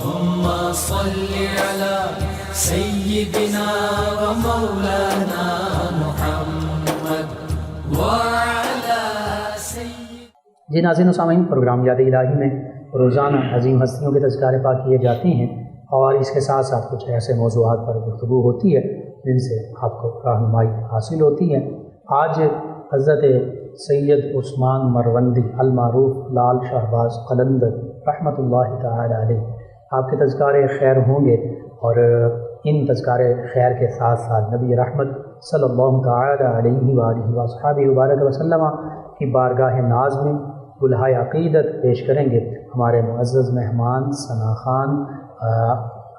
اللهم صل على سيدنا ومولانا محمد وعلى سيدنا. جی ناظرین و سامعین، پروگرام یاد الہی میں روزانہ عظیم ہستیوں کے تذکارے پاک کیے جاتے ہیں اور اس کے ساتھ ساتھ کچھ ایسے موضوعات پر گفتگو ہوتی ہے جن سے آپ کو رہنمائی حاصل ہوتی ہے. آج حضرت سید عثمان مروندی المعروف لال شہباز قلندر رحمۃ اللہ تعالی علیہ آپ کے تذکارے خیر ہوں گے، اور ان تذکارے خیر کے ساتھ ساتھ نبی رحمت صلی اللہ تعالی علیہ وآلہ وصحبہ وبارک وسلم کی بارگاہ ناز میں گلہائے عقیدت پیش کریں گے ہمارے معزز مہمان ثنا خان،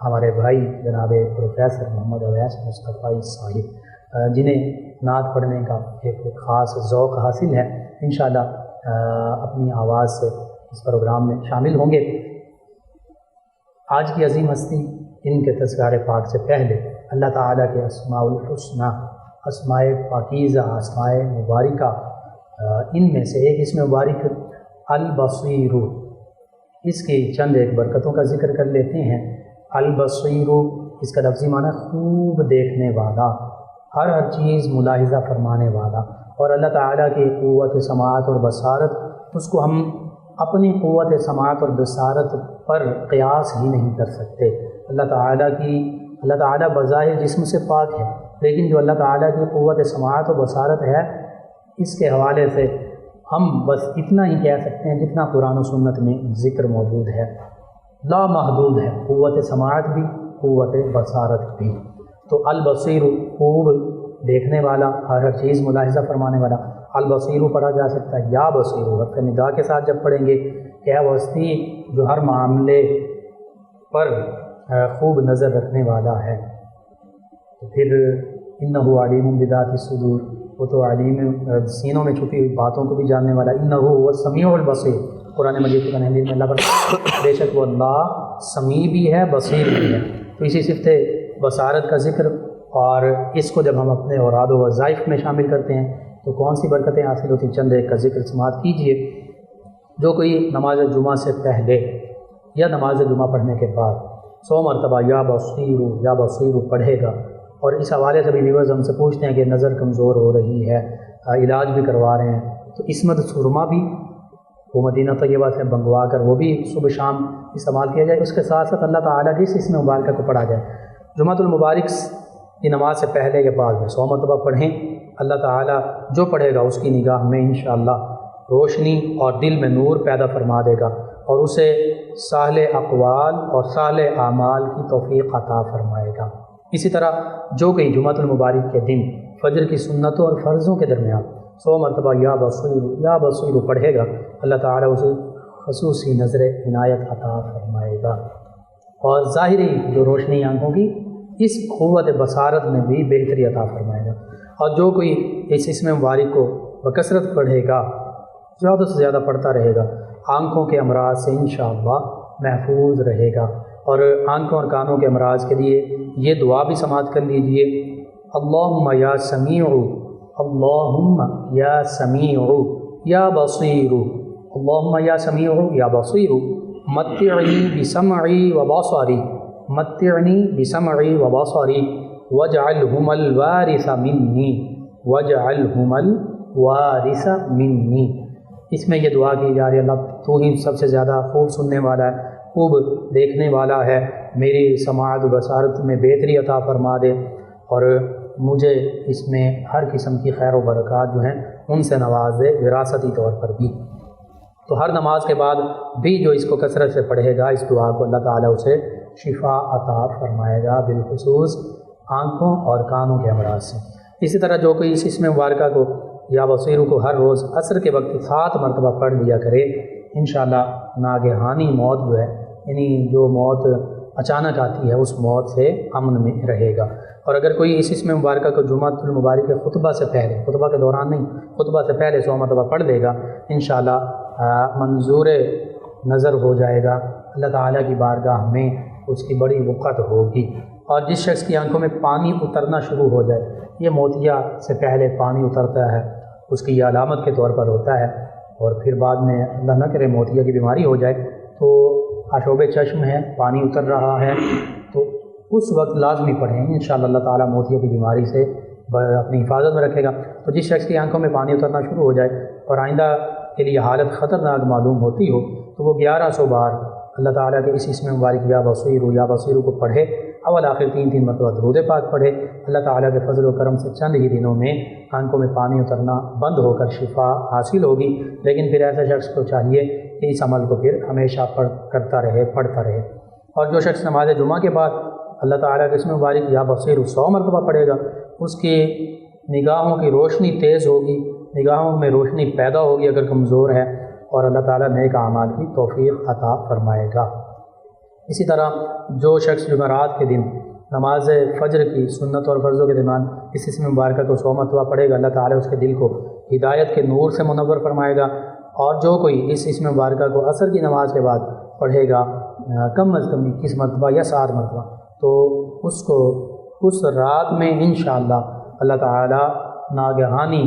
ہمارے بھائی جناب پروفیسر محمد اویس مصطفی صاحب، جنہیں نعت پڑھنے کا ایک خاص ذوق حاصل ہے. انشاءاللہ اپنی آواز سے اس پروگرام میں شامل ہوں گے. آج کی عظیم ہستی ان کے تذکار پاک سے پہلے اللہ تعالیٰ کے اسماء الحسنہ، اسماء پاکیزہ، اسماء مبارکہ، ان میں سے ایک اسم مبارک البصیر، اس کی چند ایک برکتوں کا ذکر کر لیتے ہیں. البصیر، اس کا لفظی معنی خوب دیکھنے والا، ہر چیز ملاحظہ فرمانے والا. اور اللہ تعالیٰ کی قوت سماعت اور بصارت، اس کو ہم اپنی قوت سماعت اور بصارت پر قیاس ہی نہیں کر سکتے. اللہ تعالیٰ بظاہر جسم سے پاک ہے، لیکن جو اللہ تعالیٰ کی قوت سماعت اور بصارت ہے، اس کے حوالے سے ہم بس اتنا ہی کہہ سکتے ہیں جتنا قرآن و سنت میں ذکر موجود ہے. لا محدود ہے قوت سماعت بھی، قوت بصارت بھی. تو البصیر، خوب دیکھنے والا، ہر چیز ملاحظہ فرمانے والا. البصیر پڑھا جا سکتا ہے یا بصیر، حرف ندا کے ساتھ جب پڑھیں گے کہ وہ ہستی جو ہر معاملے پر خوب نظر رکھنے والا ہے. تو پھر انہ علیم بذات الصدور، وہ تو علیم سینوں میں چھپی ہوئی باتوں کو بھی جاننے والا. انہ هو السمیع البصیر، قرآن مجید کے تنزیل میں اللہ پر بے شک وہ اللہ سمیع بھی ہے، بصیر بھی ہے. تو اسی صفت بصارت کا ذکر، اور اس کو جب ہم اپنے اوراد و وظائف میں شامل کرتے ہیں تو کون سی برکتیں حاصل ہوتی ہیں، چند ایک کا ذکر سماعت کیجئے. جو کوئی نماز جمعہ سے پہلے یا نماز جمعہ پڑھنے کے بعد 100 مرتبہ یا بصیر پڑھے گا، اور اس حوالے سے بھی ویورز ہم سے پوچھتے ہیں کہ نظر کمزور ہو رہی ہے، علاج بھی کروا رہے ہیں، تو اسمت سرما بھی وہ مدینہ طیبہ سے منگوا کر وہ بھی صبح شام استعمال کیا جائے. اس کے ساتھ ساتھ اللہ تعالیٰ کی اس مبارکہ کو پڑھا جائے. جمعۃ المبارک کی نماز سے پہلے یا بعد میں 100 مرتبہ پڑھیں. اللہ تعالیٰ جو پڑھے گا اس کی نگاہ میں انشاءاللہ روشنی اور دل میں نور پیدا فرما دے گا، اور اسے صالح اقوال اور صالح اعمال کی توفیق عطا فرمائے گا. اسی طرح جو کہ جمعۃ المبارک کے دن فجر کی سنتوں اور فرضوں کے درمیان 100 مرتبہ یا بصیر پڑھے گا، اللہ تعالیٰ اسے خصوصی نظر عنایت عطا فرمائے گا، اور ظاہری جو روشنی آنکھوں کی اس قوت بصارت میں بھی بہتری عطا فرمائے گا. اور جو کوئی اس اسم مبارک کو بکثرت پڑھے گا، زیادہ سے زیادہ پڑھتا رہے گا، آنکھوں کے امراض سے انشاءاللہ محفوظ رہے گا. اور آنکھوں اور کانوں کے امراض کے لیے یہ دعا بھی سماعت کر لیجئے. اللہم یا سمیع، اللہم یا سمیع یا بصیر، اللہم یا سمیع یا بصیر متعنی بسمعی و بصری، متعنی بسمعی و بصری واجعلہم الوارث منی، واجعلہم الوارث منی. اس میں یہ دعا کی جا رہی ہے، اللہ تو ہی سب سے زیادہ خوب سننے والا ہے، خوب دیکھنے والا ہے، میری سماعت و بصارت میں بہتری عطا فرما دے، اور مجھے اس میں ہر قسم کی خیر و برکات جو ہیں ان سے نواز دے، وراثتی طور پر بھی. تو ہر نماز کے بعد بھی جو اس کو کثرت سے پڑھے گا، اس دعا کو اللہ تعالیٰ اسے شفا عطا فرمائے گا، بالخصوص آنکھوں اور کانوں کے امراض سے. اسی طرح جو کوئی اس اسم مبارکہ کو یا بصیر کو ہر روز عصر کے وقت 7 مرتبہ پڑھ لیا کرے، انشاءاللہ ناگہانی موت جو ہے، یعنی جو موت اچانک آتی ہے، اس موت سے امن میں رہے گا. اور اگر کوئی اس اسم مبارکہ کو جمعۃ المبارک کے خطبہ سے پہلے، خطبہ کے دوران نہیں، خطبہ سے پہلے 100 مرتبہ پڑھ لے گا، انشاءاللہ منظور نظر ہو جائے گا. اللہ تعالیٰ کی بارگاہ میں اس کی بڑی وقت ہوگی. اور جس شخص کی آنکھوں میں پانی اترنا شروع ہو جائے، یہ موتیا سے پہلے پانی اترتا ہے، اس کی یہ علامت کے طور پر ہوتا ہے، اور پھر بعد میں اللہ نہ کرے موتیا کی بیماری ہو جائے، تو آشوب چشم ہے، پانی اتر رہا ہے، تو اس وقت لازمی پڑھیں، انشاءاللہ اللہ تعالیٰ موتیوں کی بیماری سے اپنی حفاظت میں رکھے گا۔ تو جس شخص کی آنکھوں میں پانی اترنا شروع ہو جائے اور آئندہ کے لیے حالت خطرناک معلوم ہوتی ہو تو وہ 1100 بار اللہ تعالیٰ کے اس اسم مبارک یا بصیر کو پڑھے، اول آخر 3 مرتبہ درود پاک پڑھے۔ اللہ تعالیٰ کے فضل و کرم سے چند ہی دنوں میں آنکھوں میں پانی اترنا بند ہو کر شفا حاصل ہوگی، لیکن پھر ایسے شخص کو چاہیے کہ اس عمل کو پھر ہمیشہ پڑھتا رہے۔ اور جو شخص نماز جمعہ کے بعد اللہ تعالیٰ کے اسم مبارک یا بصیر 100 مرتبہ پڑھے گا، اس کی نگاہوں کی روشنی تیز ہوگی، نگاہوں میں روشنی پیدا ہوگی اگر کمزور ہے، اور اللہ تعالیٰ نیک اعمال کی توفیق عطا فرمائے گا۔ اسی طرح جو شخص جمعرات کے دن نماز فجر کی سنت اور فرضوں کے درمیان اس اسم مبارکہ کو 100 مرتبہ پڑھے گا، اللہ تعالیٰ اس کے دل کو ہدایت کے نور سے منور فرمائے گا۔ اور جو کوئی اس اسم مبارکہ کو عصر کی نماز کے بعد پڑھے گا کم از کم 21 مرتبہ یا 7 مرتبہ، تو اس کو اس رات میں انشاءاللہ اللہ تعالیٰ ناگہانی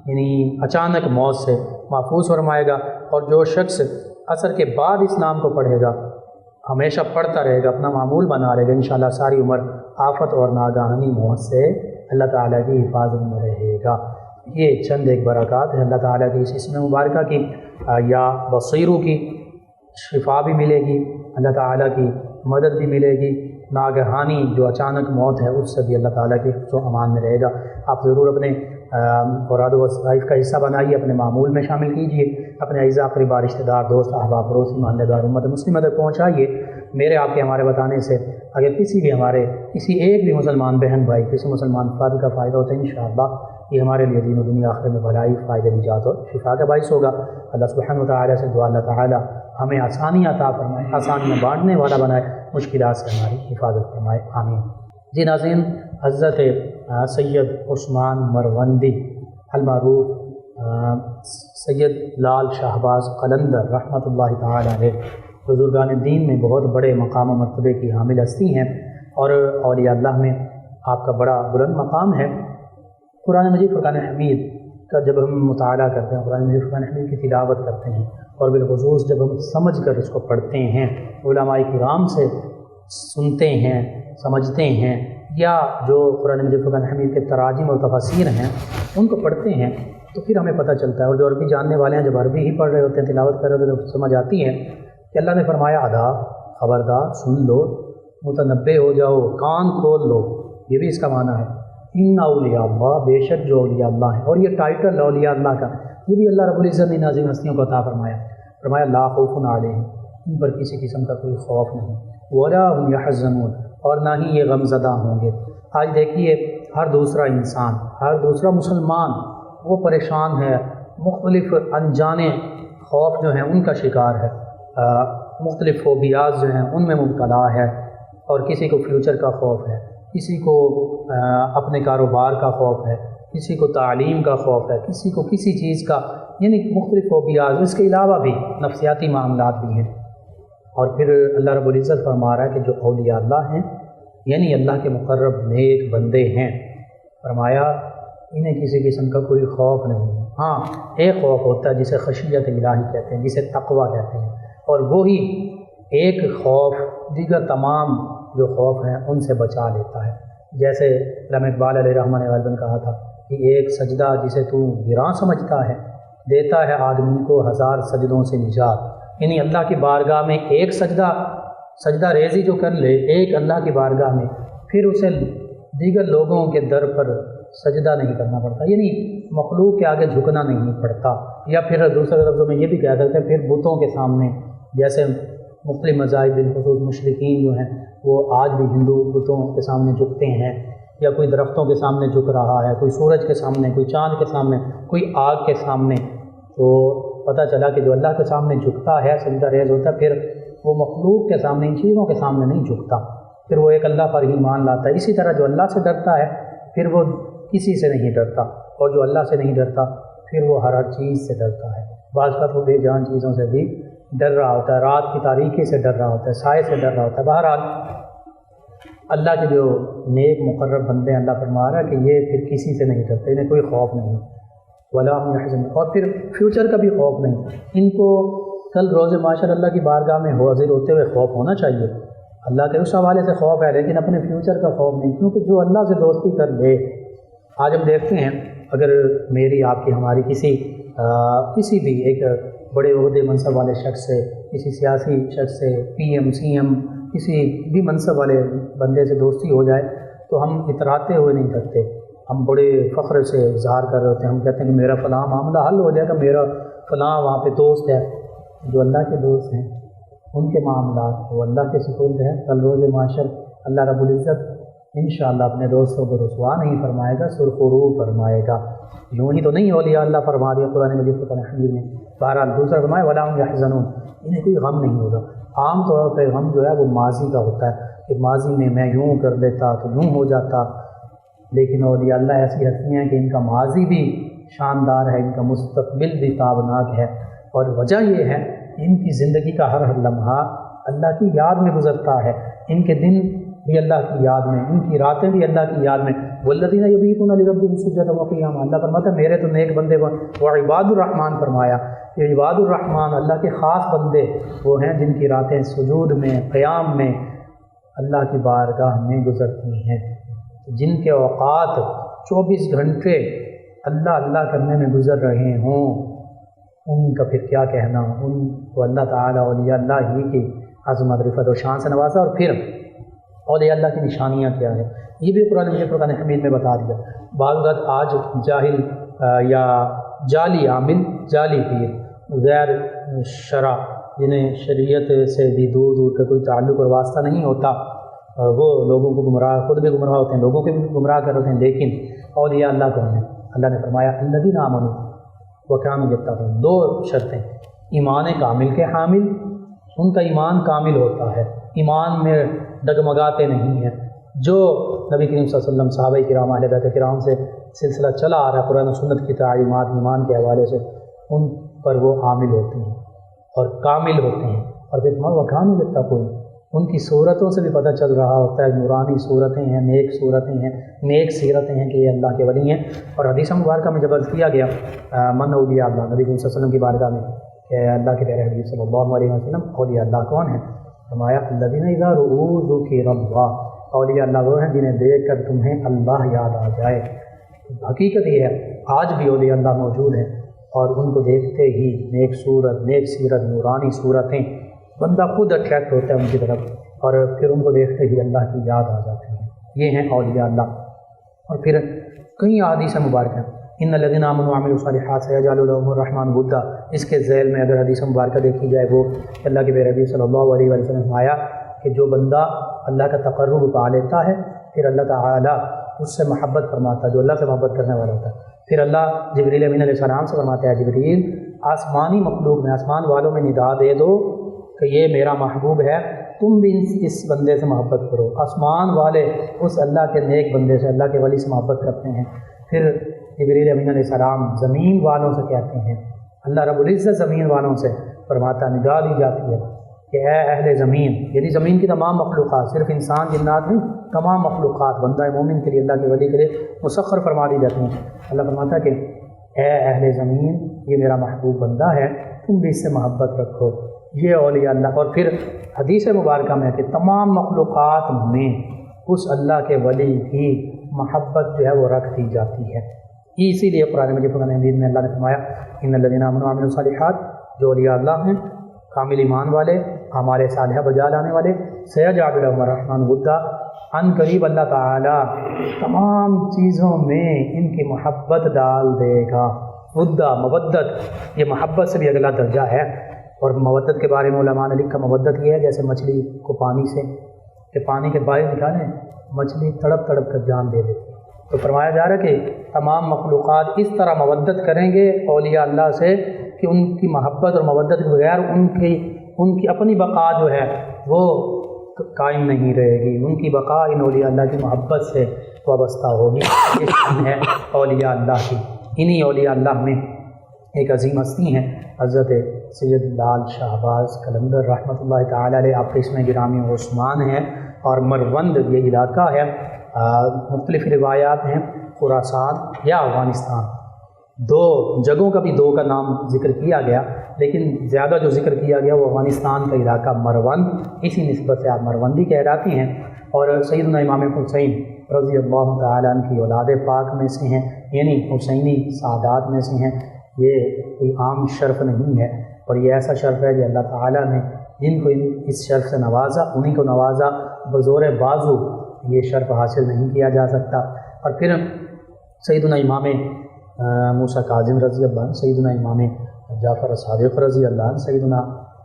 یعنی اچانک موت سے محفوظ فرمائے گا۔ اور جو شخص عصر کے بعد اس نام کو پڑھے گا، ہمیشہ پڑھتا رہے گا، اپنا معمول بنا رہے گا، انشاءاللہ ساری عمر آفت اور ناگہانی موت سے اللہ تعالیٰ کی حفاظت میں رہے گا۔ یہ چند ایک برکات ہیں اللہ تعالیٰ کی اس اسم مبارکہ کی، یا بصیرو کی شفا بھی ملے گی، اللہ تعالیٰ کی مدد بھی ملے گی، ناگہانی جو اچانک موت ہے اس سے بھی اللہ تعالیٰ کے حفظ و امان میں رہے گا۔ آپ ضرور اپنے اوراد و وظائف کا حصہ بنائیے، اپنے معمول میں شامل کیجیے، اپنے اعزاء اقربا رشتہ دار دوست احباب پڑوسی محلے دار امت مسلمہ تک پہنچائیے۔ میرے آپ کے ہمارے بتانے سے اگر کسی ایک بھی مسلمان بہن بھائی کسی مسلمان فرد کا فائدہ ہوتا ہے، انشاءاللہ یہ ہمارے لیے دین و دنیا آخرت میں بھلائی، فائدہ، نجات اور شفا کا باعث ہوگا۔ اللہ سبحانہ و تعالیٰ سے دعا اللہ تعالیٰ ہمیں آسانیاں عطا فرمائے، آسانیاں بانٹنے والا بنائے، مشکلات سے ہماری حفاظت فرمائے، آمین۔ جی ناظرین، حضرت سید عثمان مروندی المعروف سید لال شہباز قلندر رحمۃ اللہ تعالیٰ علیہ بزرگان دین میں بہت بڑے مقام و مرتبے کی حامل ہستی ہیں، اور اولیاء اللہ میں آپ کا بڑا بلند مقام ہے۔ قرآن مجید فرقان حمید کا جب ہم مطالعہ کرتے ہیں، قرآن مجید فرقان حمید کی تلاوت کرتے ہیں، اور بالخصوص جب ہم سمجھ کر اس کو پڑھتے ہیں، علماء کرام سے سنتے ہیں، سمجھتے ہیں، یا جو قرآن مجید فرقان حمید کے تراجم اور تفاسیر ہیں ان کو پڑھتے ہیں، تو پھر ہمیں پتہ چلتا ہے، اور جو عربی جاننے والے ہیں جب عربی ہی پڑھ رہے ہوتے ہیں، تلاوت کر رہے ہوتے ہیں، تو سمجھ آتی ہے کہ اللہ نے فرمایا ادا، خبردار، سن لو، متنبہ ہو جاؤ، کان کھول لو، یہ بھی اس کا معنی ہے۔ ان اولیاء اللہ، بے شک جو اولیاء اللہ ہیں، اور یہ ٹائٹل اولیاء اللہ کا یہ بھی اللہ رب العزت نے نازم ہستیوں کو عطا فرمایا لا خوف علیہم، ان پر کسی قسم کا کوئی خوف نہیں، ولا هم يحزنون، اور نہ ہی یہ غم زدہ ہوں گے۔ آج دیکھیے ہر دوسرا انسان، ہر دوسرا مسلمان وہ پریشان ہے، مختلف انجانے خوف جو ہیں ان کا شکار ہے، مختلف فوبیاز جو ہیں ان میں مبتلا ہے، اور کسی کو فیوچر کا خوف ہے، کسی کو اپنے کاروبار کا خوف ہے، کسی کو تعلیم کا خوف ہے، کسی کو کسی چیز کا، یعنی مختلف فوبیاز، اس کے علاوہ بھی نفسیاتی معاملات بھی ہیں۔ اور پھر اللہ رب العزت فرما رہا ہے کہ جو اولیاء اللہ ہیں، یعنی اللہ کے مقرب نیک بندے ہیں، فرمایا انہیں کسی قسم کا کوئی خوف نہیں ہے۔ ہاں ایک خوف ہوتا ہے جسے خشیت الہی کہتے ہیں، جسے تقویٰ کہتے ہیں، اور وہی ایک خوف دیگر تمام جو خوف ہیں ان سے بچا لیتا ہے۔ جیسے علامہ اقبال علیہ رحمہ نے غالباً کہا تھا کہ ایک سجدہ جسے تو گراں سمجھتا ہے، دیتا ہے آدمی کو 1000 سجدوں سے نجات، یعنی اللہ کی بارگاہ میں ایک سجدہ ریزی جو کر لے ایک اللہ کی بارگاہ میں، پھر اسے دیگر لوگوں کے در پر سجدہ نہیں کرنا پڑتا، یعنی مخلوق کے آگے جھکنا نہیں پڑتا۔ یا پھر دوسرے لفظوں میں یہ بھی کہہ سکتے ہیں پھر بتوں کے سامنے، جیسے مختلف مذاہب بالخصوص مشرکین جو ہیں وہ آج بھی ہندو بتوں کے سامنے جھکتے ہیں، یا کوئی درختوں کے سامنے جھک رہا ہے، کوئی سورج کے سامنے، کوئی چاند کے سامنے، کوئی آگ کے سامنے، تو پتہ چلا کہ جو اللہ کے سامنے جھکتا ہے، سجدہ ریز ہوتا ہے، پھر وہ مخلوق کے سامنے، ان چیزوں کے سامنے نہیں جھکتا، پھر وہ ایک اللہ پر ہی ایمان لاتا ہے۔ اسی طرح جو اللہ سے ڈرتا ہے پھر وہ کسی سے نہیں ڈرتا، اور جو اللہ سے نہیں ڈرتا پھر وہ ہر چیز سے ڈرتا ہے۔ بعض کا وہ بے جان چیزوں سے بھی ڈر رہا ہوتا ہے، رات کی تاریکی سے ڈر رہا ہوتا ہے، سائے سے ڈر رہا ہوتا ہے۔ بہرحال اللہ کے جو نیک مقرب بندے ہیں، اللہ فرما رہا ہے کہ یہ پھر کسی سے نہیں ڈرتے، انہیں کوئی خوف نہیں، ولا هم يحزنون، اور پھر فیوچر کا بھی خوف نہیں، ان کو کل روز معاشر اللہ کی بارگاہ میں حاضر ہوتے ہوئے خوف ہونا چاہیے، اللہ کے اس حوالے سے خوف ہے، لیکن اپنے فیوچر کا خوف نہیں، کیونکہ جو اللہ سے دوستی کر لے، آج ہم دیکھتے ہیں اگر میری آپ کی ہماری کسی بھی ایک بڑے عہدے منصب والے شخص سے، کسی سیاسی شخص سے، پی ایم سی ایم کسی بھی منصب والے بندے سے دوستی ہو جائے تو ہم اتراتے ہوئے نہیں کرتے، ہم بڑے فخر سے اظہار کر رہے ہوتے ہیں، ہم کہتے ہیں کہ میرا فلاں معاملہ حل ہو جائے گا، میرا فلاں وہاں پہ دوست ہے۔ جو اللہ کے دوست ہیں ان کے معاملات وہ اللہ کے سپرد ہیں، کل روز معاشر اللہ رب العزت انشاءاللہ اپنے دوستوں کو رسوا نہیں فرمائے گا، سرخرو فرمائے گا۔ یوں ہی تو نہیں اولیاء اللہ فرما دیا قرآن مجید فرقان حمید میں، بہرحال دوسرا فرمایا ولا هم يحزنون، انہیں کوئی غم نہیں ہوگا۔ عام طور پہ غم جو ہے وہ ماضی کا ہوتا ہے کہ ماضی میں میں یوں کر دیتا تو یوں ہو جاتا، لیکن اولیاء اللہ ایسی ہستی ہیں کہ ان کا ماضی بھی شاندار ہے، ان کا مستقبل بھی تابناک ہے، اور وجہ یہ ہے کہ ان کی زندگی کا ہر لمحہ اللہ کی یاد میں گزرتا ہے، ان کے دن بھی اللہ کی یاد میں، ان کی راتیں بھی اللہ کی یاد میں۔ والذین یبیتون لربہم سجدا وقیاما، اللہ فرماتا ہے میرے تو نیک بندے وعباد الرحمن فرمایا، یہ عباد الرحمن اللہ کے خاص بندے وہ ہیں جن کی راتیں سجود میں، قیام میں اللہ کی بارگاہ میں گزرتی ہیں، جن کے اوقات 24 گھنٹے اللہ اللہ کرنے میں گزر رہے ہوں، ان کا پھر کیا کہنا، ان کو اللہ تعالیٰ اولیاء اللہ ہی کی عظمت رفعت و شان سے نوازا۔ اور پھر اولیاء اللہ کی نشانیاں کیا ہیں یہ بھی قرآن مجید فرقان حمید میں بتا دیا۔ بعض اوقات آج جاہل یا جعلی عامل، جعلی پیر، غیر شرع، جنہیں شریعت سے بھی دور دور کا کوئی تعلق اور واسطہ نہیں ہوتا، وہ لوگوں کو گمراہ، خود بھی گمراہ ہوتے ہیں، لوگوں کے بھی گمراہ کر ہوتے ہیں، لیکن اولیاء اللہ کون ہیں؟ اللہ نے فرمایا الذین آمنوا وکانوا یتقون، دو شرطیں، ایمان کامل کے حامل، ان کا ایمان کامل ہوتا ہے، ایمان میں ڈگمگاتے نہیں ہیں، جو نبی کریم صلی اللہ علیہ وسلم، صحابہ کرام، اہل بیت کرام سے سلسلہ چلا آ رہا ہے قرآن و سنت کی تعلیمات ایمان کے حوالے سے، ان پر وہ عامل ہوتے ہیں اور کامل ہوتے ہیں۔ اور پھر وکانوا یتقون، ان کی صورتوں سے بھی پتہ چل رہا ہوتا ہے، نورانی صورتیں ہیں، نیک صورتیں ہیں، نیک سیرتیں ہیں کہ یہ اللہ کے ولی ہیں۔ اور حدیث مبارکہ میں جب عرض کیا گیا من اولیاء اللہ، نبی کریم صلی اللہ علیہ وسلم کی بارگاہ میں کہ اللہ کے پیارے حبیب صلی اللہ علیہ وسلم اولیاء اللہ کون ہیں؟ فرمایا الذین اذا رؤوا ذکر اللہ، اولیاء اللہ وہ ہیں جنہیں دیکھ کر تمہیں اللہ یاد آ جائے۔ حقیقت یہ ہے آج بھی اولیاء اللہ موجود ہیں، اور ان کو دیکھتے ہی نیک صورت، نیک سیرت، نورانی صورتیں، بندہ خود اٹریکٹ ہوتا ہے ان کی طرف، اور پھر ان کو دیکھتے ہی اللہ کی یاد آ جاتی ہے۔ یہ ہیں اولیاء اللہ۔ اور پھر کئی احادیث مبارکہ، ان الذین آمنوا وعملوا الصالحات سیجعل لهم الرحمن ودا، اس کے ذیل میں اگر حدیث مبارکہ دیکھی جائے، وہ اللہ کے پیارے حبیب صلی اللہ علیہ وسلم نے فرمایا کہ جو بندہ اللہ کا تقرب پا لیتا ہے، پھر اللہ تعالیٰ اس سے محبت فرماتا ہے، جو اللہ سے محبت کرنے والا ہوتا ہے۔ پھر اللہ جبریل امین علیہ السلام سے فرماتا ہے جبریل آسمانی مخلوق میں، آسمان والوں میں ندا دے دو کہ یہ میرا محبوب ہے، تم بھی اس بندے سے محبت کرو۔ آسمان والے اس اللہ کے نیک بندے سے، اللہ کے ولی سے محبت کرتے ہیں۔ پھر جبریل امین علیہ السلام زمین والوں سے کہتے ہیں، اللہ رب العزت زمین والوں سے فرماتا، ندا دی جاتی ہے کہ اے اہل زمین، یعنی زمین کی تمام مخلوقات، صرف انسان جنات نہیں، تمام مخلوقات بندہ مومن کے لیے، اللہ کے ولی کے لیے مسخر فرما دی جاتی ہیں۔ اللہ فرماتا ہے کہ اے اہل زمین، یہ میرا محبوب بندہ ہے، تم بھی اس سے محبت رکھو۔ یہ اولیاء اللہ۔ اور پھر حدیث مبارکہ میں کہ تمام مخلوقات میں اس اللہ کے ولی کی محبت جو ہے وہ رکھ دی جاتی ہے۔ اسی لیے قرآن مجید فرقان حمید میں اللہ نے فرمایا ان الذین آمنوا وعملوا الصالحات، جو اولیاء اللہ ہیں، کامل ایمان والے، ہمارے صالحہ بجا لانے والے، سیجعل لهم الرحمن ودا، ان قریب اللہ تعالیٰ تمام چیزوں میں ان کی محبت ڈال دے گا۔ ودا، مودت، یہ محبت سے بھی اگلا درجہ ہے۔ اور مودت کے بارے میں علماء نے لکھا، مودت یہ ہے جیسے مچھلی کو پانی سے، کہ پانی کے باہر نکالیں، مچھلی تڑپ تڑپ کر جان دے دیتی ہے۔ تو فرمایا جا رہا ہے کہ تمام مخلوقات اس طرح مودت کریں گے اولیاء اللہ سے کہ ان کی محبت اور مودت کے بغیر ان کی اپنی بقا جو ہے وہ قائم نہیں رہے گی، ان کی بقا ان اولیاء اللہ کی محبت سے وابستہ ہوگی۔ یہ شان ہے اولیاء اللہ کی۔ انہی اولیاء اللہ میں ایک عظیم ہستی ہیں حضرت سید لال شہباز قلندر رحمۃ اللہ تعالی علیہ، آپ کے اسم گرامی عثمان ہے، اور مروند یہ علاقہ ہے، مختلف روایات ہیں خراسان یا افغانستان، دو جگہوں کا بھی دو کا نام ذکر کیا گیا، لیکن زیادہ جو ذکر کیا گیا وہ افغانستان کا علاقہ مروند، اسی نسبت سے آپ مروندی کہلاتی ہیں۔ اور سیدنا امام حسین رضی اللہ تعالیٰ عنہ کی اولاد پاک میں سے ہیں، یعنی حسینی سعادات میں سے ہیں۔ یہ کوئی عام شرف نہیں ہے، اور یہ ایسا شرف ہے کہ اللہ تعالیٰ نے جن کو اس شرف سے نوازا انہیں کو نوازا، بزور بازو یہ شرف حاصل نہیں کیا جا سکتا۔ اور پھر سیدنا امام موسیٰ کاظم رضی اللہ عنہ، سیدنا امام جعفر صادق رضی اللہ عنہ، سیدنا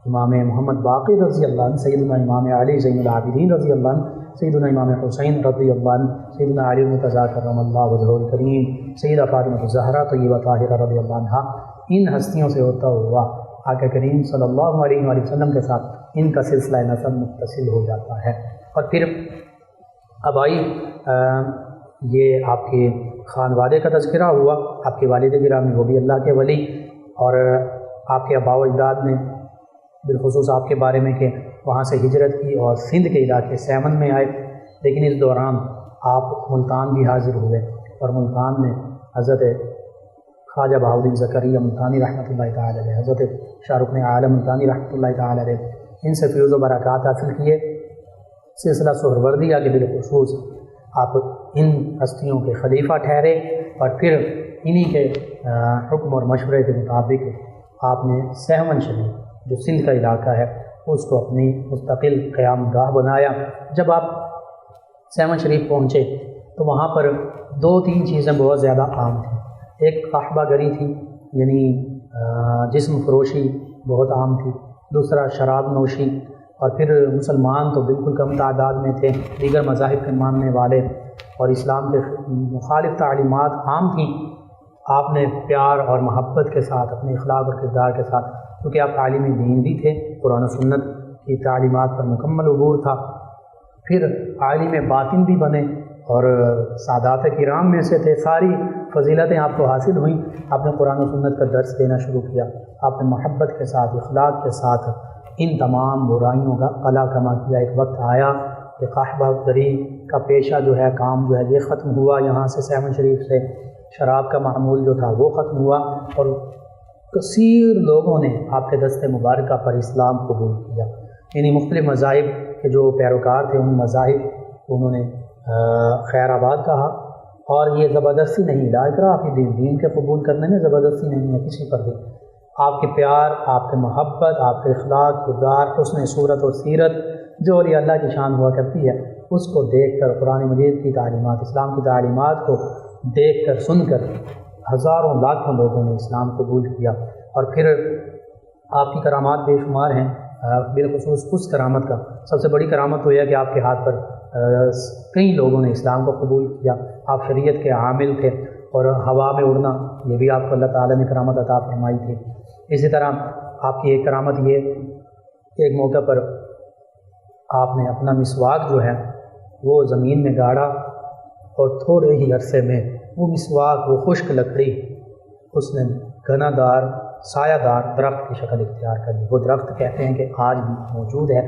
امام محمد باقر رضی اللہ عنہ، سیدنا امام علی زین العابدین رضی اللہ عنہ، سیدنا امام حسین رضی اللہ عنہ، سیدنا علی المرتضیٰ کرم اللہ وجہہ الکریم، سیدہ فاطمہ الزہرا طیبہ طاہرہ رضی اللہ عنہ، ان ہستیوں سے ہوتا ہوا آقا کریم صلی اللہ علیہ وآلہ وسلم کے ساتھ ان کا سلسلہ نسب متصل ہو جاتا ہے۔ اور پھر اب آئی یہ آپ کے خانوادے کا تذکرہ ہوا، آپ کے والد گرامی وہ بھی اللہ کے ولی، اور آپ کے آباء و اجداد نے بالخصوص آپ کے بارے میں کہ وہاں سے ہجرت کی اور سندھ کے علاقے سیمن میں آئے، لیکن اس دوران آپ ملتان بھی حاضر ہوئے، اور ملتان میں حضرت خواجہ بہاؤالدین زکریا ملتانی رحمۃ اللہ تعالی علیہ، حضرت شاہ رکن عالم ملتانی رحمۃ اللہ تعالی علیہ، ان سے فیض و برکات حاصل کیے۔ سلسلہ سہروردیہ کے بالخصوص آپ ان ہستیوں کے خلیفہ ٹھہرے، اور پھر انہی کے حکم اور مشورے کے مطابق آپ نے سہون شریف جو سندھ کا علاقہ ہے اس کو اپنی مستقل قیام گاہ بنایا۔ جب آپ سہون شریف پہنچے تو وہاں پر دو تین چیزیں بہت زیادہ عام تھیں۔ ایک قحبہ گری تھی، یعنی جسم فروشی بہت عام تھی، دوسرا شراب نوشی، اور پھر مسلمان تو بالکل کم تعداد میں تھے، دیگر مذاہب کے ماننے والے اور اسلام کے مخالف تعلیمات عام تھیں۔ آپ نے پیار اور محبت کے ساتھ اپنے اخلاق اور کردار کے ساتھ، کیونکہ آپ عالم دین بھی تھے، قرآن و سنت کی تعلیمات پر مکمل عبور تھا، پھر عالم باطن بھی بنے اور سادات کرام میں سے تھے، ساری فضیلتیں آپ کو حاصل ہوئیں۔ آپ نے قرآن و سنت کا درس دینا شروع کیا، آپ نے محبت کے ساتھ اخلاق کے ساتھ ان تمام برائیوں کا قلع کما کیا۔ ایک وقت آیا کہ قحبہ گری کا پیشہ جو ہے، کام جو ہے یہ ختم ہوا، یہاں سے سہون شریف سے شراب کا معمول جو تھا وہ ختم ہوا، اور کثیر لوگوں نے آپ کے دست مبارکہ پر اسلام قبول کیا۔ یعنی مختلف مذاہب کے جو پیروکار تھے ان مذاہب کو انہوں نے خیر آباد کہا، اور یہ زبردستی نہیں، لا اکراہ فی الدین، دین کے قبول کرنے میں زبردستی نہیں ہے کسی پر بھی۔ آپ کے پیار، آپ کے محبت، آپ کے اخلاق، کردار، حسن صورت اور سیرت جو اولیاء اللہ کی شان ہوا کرتی ہے، اس کو دیکھ کر قرآن مجید کی تعلیمات، اسلام کی تعلیمات کو دیکھ کر سن کر ہزاروں لاکھوں لوگوں نے اسلام قبول کیا۔ اور پھر آپ کی کرامات بے شمار ہیں، بالخصوص اس کرامت کا سب سے بڑی کرامت تو یہ ہے کہ آپ کے ہاتھ پر کئی لوگوں نے اسلام کو قبول کیا۔ آپ شریعت کے عامل تھے، اور ہوا میں اڑنا یہ بھی آپ کو اللہ تعالیٰ نے کرامت عطا فرمائی تھی۔ اسی طرح آپ کی ایک کرامت یہ کہ ایک موقع پر آپ نے اپنا مسواک جو ہے وہ زمین میں گاڑا، اور تھوڑے ہی عرصے میں وہ مسواک، وہ خشک لکڑی، اس نے گھنا دار سایہ دار درخت کی شکل اختیار کر لی۔ وہ درخت کہتے ہیں کہ آج بھی موجود ہے۔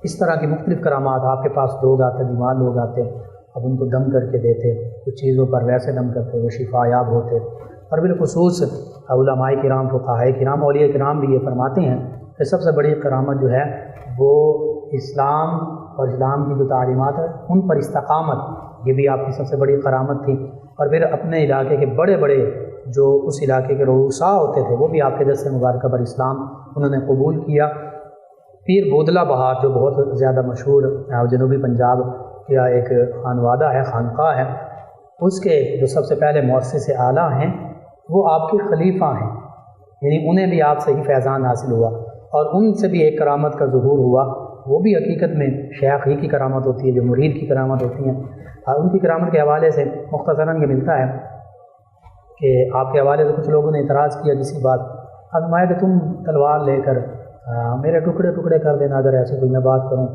اس طرح کی مختلف کرامات، آپ کے پاس لوگ آتے، بیمار لوگ آتے، اب ان کو دم کر کے دیتے، کچھ چیزوں پر ویسے دم کرتے، وہ شفا یاب ہوتے۔ اور بالخصوص علماء کرام، فقہاء کرام، اولیاء کرام بھی یہ فرماتے ہیں کہ سب سے بڑی کرامت جو ہے وہ اسلام اور اسلام کی جو تعلیمات ہیں ان پر استقامت، یہ بھی آپ کی سب سے بڑی کرامت تھی۔ اور پھر اپنے علاقے کے بڑے بڑے جو اس علاقے کے رؤساء ہوتے تھے وہ بھی آپ کے دست مبارکہ پر اسلام انہوں نے قبول کیا۔ پیر بودلہ بہار جو بہت زیادہ مشہور جنوبی پنجاب کا ایک خانوادہ ہے، خانقاہ ہے، اس کے جو سب سے پہلے مؤسس اعلیٰ ہیں وہ آپ کے خلیفہ ہیں، یعنی انہیں بھی آپ سے ہی فیضان حاصل ہوا، اور ان سے بھی ایک کرامت کا ظہور ہوا۔ وہ بھی حقیقت میں شیخ ہی کی کرامت ہوتی ہے، جو مرید کی کرامت ہوتی ہیں۔ ان کی کرامت کے حوالے سے مختصراً یہ ملتا ہے کہ آپ کے حوالے سے کچھ لوگوں نے اعتراض کیا کسی بات، فرمایا کہ تم تلوار لے کر میرے ٹکڑے ٹکڑے کر دینا اگر ایسے کوئی میں بات کروں۔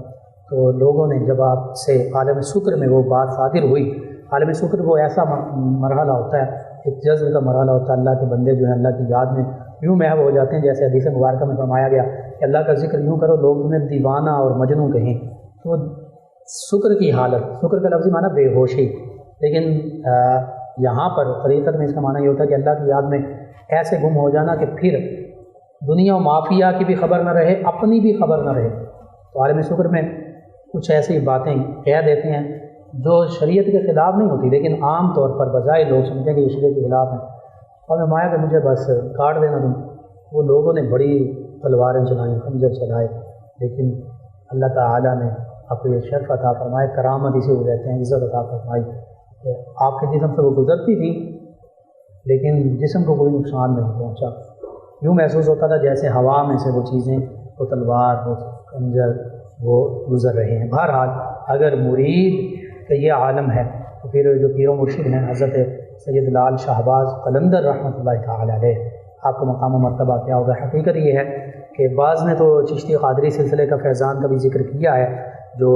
تو لوگوں نے جب آپ سے عالم شکر میں وہ بات صادر ہوئی، عالم شکر وہ ایسا مرحلہ ہوتا ہے، ایک جذب کا مرحلہ ہوتا ہے، اللہ کے بندے جو ہیں اللہ کی یاد میں یوں محو ہو جاتے ہیں، جیسے حدیث مبارکہ میں فرمایا گیا کہ اللہ کا ذکر یوں کرو لوگ تمہیں دیوانہ اور مجنوں کہیں۔ تو شکر کی حالت، شکر کا لفظی معنی بے ہوشی، لیکن یہاں پر طریقت میں اس کا معنی یہ ہوتا ہے کہ اللہ کی یاد میں ایسے گم ہو جانا کہ پھر دنیا و مافیا کی بھی خبر نہ رہے، اپنی بھی خبر نہ رہے۔ تو عالم شکر میں کچھ ایسی باتیں کہہ دیتے ہیں جو شریعت کے خلاف نہیں ہوتی، لیکن عام طور پر بجائے لوگ سمجھیں کہ یہ شریعت کے خلاف ہیں اور میں مایا کہ مجھے بس کاٹ دینا تم، وہ لوگوں نے بڑی تلواریں چلائیں، خنجر چلائے، لیکن اللہ تعالیٰ نے آپ کو یہ شرف عطا فرمائے، کرامت اسے وہ کہتے ہیں، عزت عطا فرمائی کہ آپ کے جسم سے وہ گزرتی تھی لیکن جسم کو کوئی نقصان نہیں پہنچا۔ یوں محسوس ہوتا تھا جیسے ہوا میں سے وہ چیزیں، وہ تلوار، وہ خنجر وہ گزر رہے ہیں۔ بہرحال اگر مرید کا یہ عالم ہے تو پھر جو پیر و مرشد ہیں حضرت سید لال شہباز قلندر رحمۃ اللہ تعالی علیہ، آپ کو مقام و مرتبہ کیا ہوگا۔ حقیقت یہ ہے کہ بعض نے تو چشتی قادری سلسلے کا فیضان کا بھی ذکر کیا ہے، جو